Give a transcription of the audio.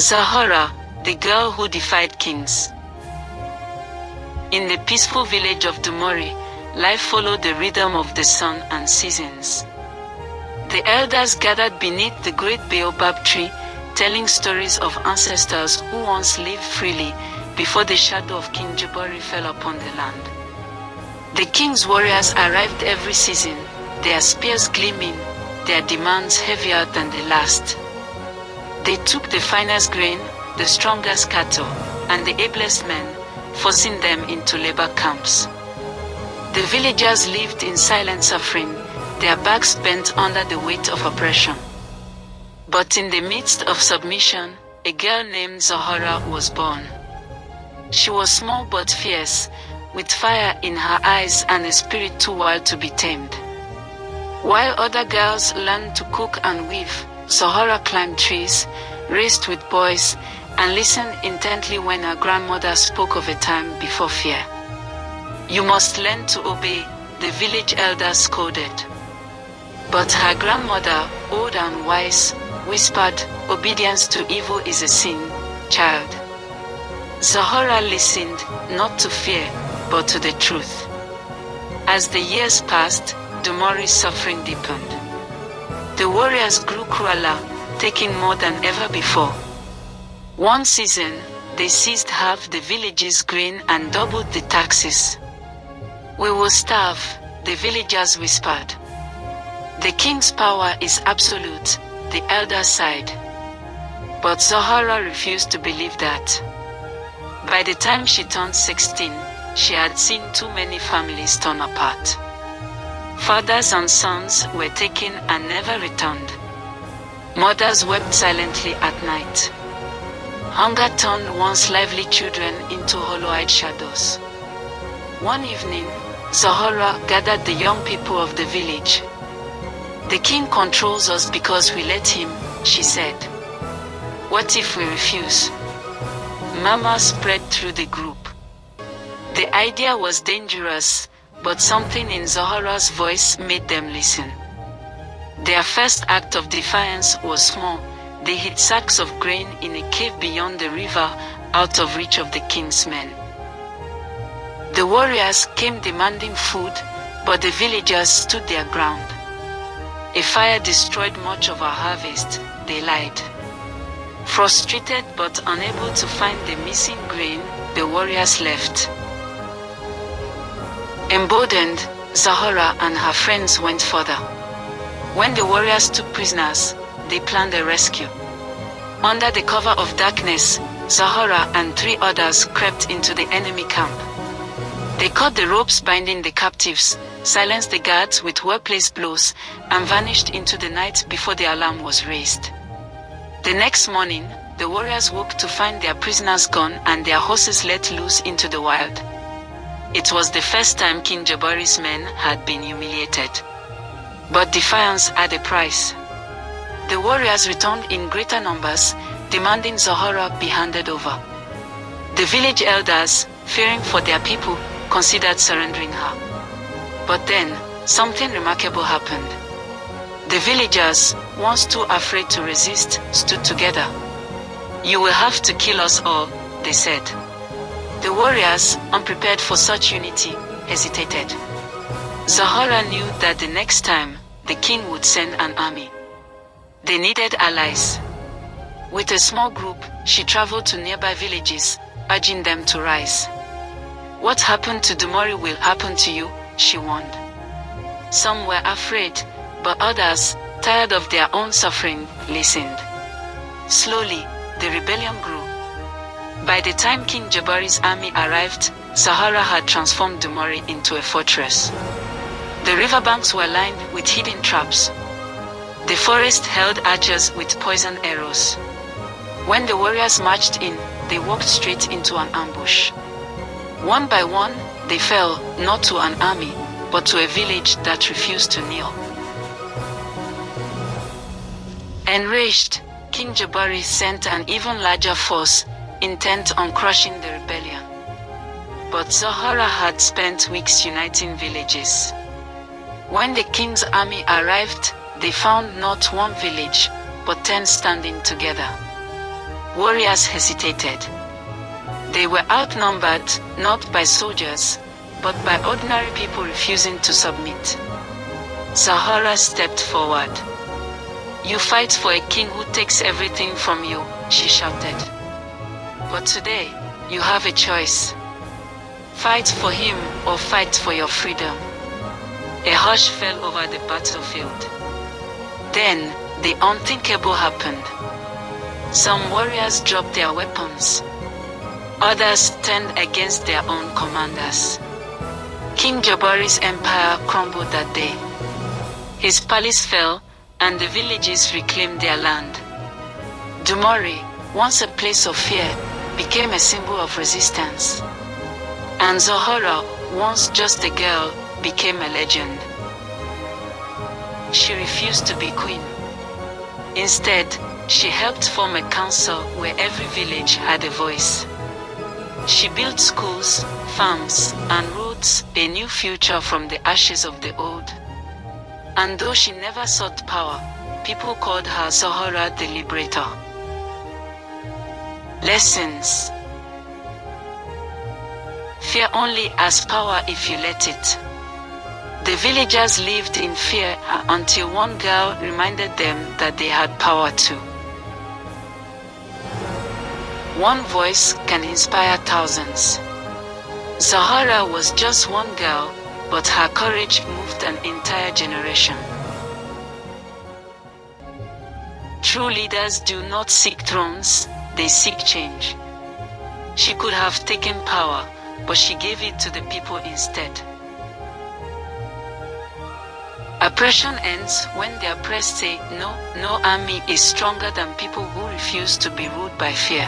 Zahara, the girl who defied kings. In the peaceful village of Dumari, life followed the rhythm of the sun and seasons. The elders gathered beneath the great baobab tree, telling stories of ancestors who once lived freely before the shadow of King Jabari fell upon the land. The king's warriors arrived every season, their spears gleaming, their demands heavier than the last. They took the finest grain, the strongest cattle, and the ablest men, forcing them into labor camps. The villagers lived in silent suffering, their backs bent under the weight of oppression. But in the midst of submission, a girl named Zahara was born. She was small but fierce, with fire in her eyes and a spirit too wild to be tamed. While other girls learned to cook and weave, Zahara climbed trees, raced with boys, and listened intently when her grandmother spoke of a time before fear. "You must learn to obey," the village elders scolded. But her grandmother, old and wise, whispered, "Obedience to evil is a sin, child." Zahara listened, not to fear, but to the truth. As the years passed, Dumari's suffering deepened. The warriors grew crueler, taking more than ever before. One season, they seized half the village's grain and doubled the taxes. "We will starve," the villagers whispered. "The king's power is absolute," the elders sighed. But Zahara refused to believe that. By the time she turned 16, she had seen too many families torn apart. Fathers and sons were taken and never returned. Mothers wept silently at night. Hunger turned once lively children into hollow-eyed shadows. One evening, Zahara gathered the young people of the village. "The king controls us because we let him," she said. "What if we refuse?" Murmurs spread through the group. The idea was dangerous, but something in Zahara's voice made them listen. Their first act of defiance was small. They hid sacks of grain in a cave beyond the river, out of reach of the king's men. The warriors came demanding food, but the villagers stood their ground. "A fire destroyed much of our harvest," they lied. Frustrated but unable to find the missing grain, the warriors left. Emboldened, Zahara and her friends went further. When the warriors took prisoners, they planned a rescue. Under the cover of darkness, Zahara and 3 others crept into the enemy camp. They cut the ropes binding the captives, silenced the guards with well-placed blows, and vanished into the night before the alarm was raised. The next morning, the warriors woke to find their prisoners gone and their horses let loose into the wild. It was the first time King Jabari's men had been humiliated. But defiance had a price. The warriors returned in greater numbers, demanding Zahara be handed over. The village elders, fearing for their people, considered surrendering her. But then, something remarkable happened. The villagers, once too afraid to resist, stood together. "You will have to kill us all," they said. The warriors, unprepared for such unity, hesitated. Zahara knew that the next time, the king would send an army. They needed allies. With a small group, she traveled to nearby villages, urging them to rise. "What happened to Dumari will happen to you," she warned. Some were afraid, but others, tired of their own suffering, listened. Slowly, the rebellion grew. By the time King Jabari's army arrived, Zahara had transformed Dumari into a fortress. The riverbanks were lined with hidden traps. The forest held archers with poisoned arrows. When the warriors marched in, they walked straight into an ambush. One by one, they fell, not to an army, but to a village that refused to kneel. Enraged, King Jabari sent an even larger force, intent on crushing the rebellion. But Zahara had spent weeks uniting villages. When the king's army arrived, they found not one village, but 10 standing together. warriors hesitated. They were outnumbered, not by soldiers, but by ordinary people refusing to submit. Zahara stepped forward. "You fight for a king who takes everything from you," she shouted. "But today, you have a choice. Fight for him or fight for your freedom." A hush fell over the battlefield. Then, the unthinkable happened. Some warriors dropped their weapons. Others turned against their own commanders. King Jabari's empire crumbled that day. His palace fell, and the villages reclaimed their land. Dumari, once a place of fear, became a symbol of resistance. And Zahara, once just a girl, became a legend. She refused to be queen. Instead, she helped form a council where every village had a voice. She built schools, farms, and wrote a new future from the ashes of the old. And though she never sought power, people called her Zahara the Liberator. Lessons. Fear only has power if you let it. The villagers lived in fear until one girl reminded them that they had power too. One voice can inspire thousands. Zahara was just one girl, but her courage moved an entire generation. True leaders do not seek thrones, they seek change. She could have taken power, but she gave it to the people instead. Oppression ends when the oppressed say, "No, no army is stronger than people who refuse to be ruled by fear."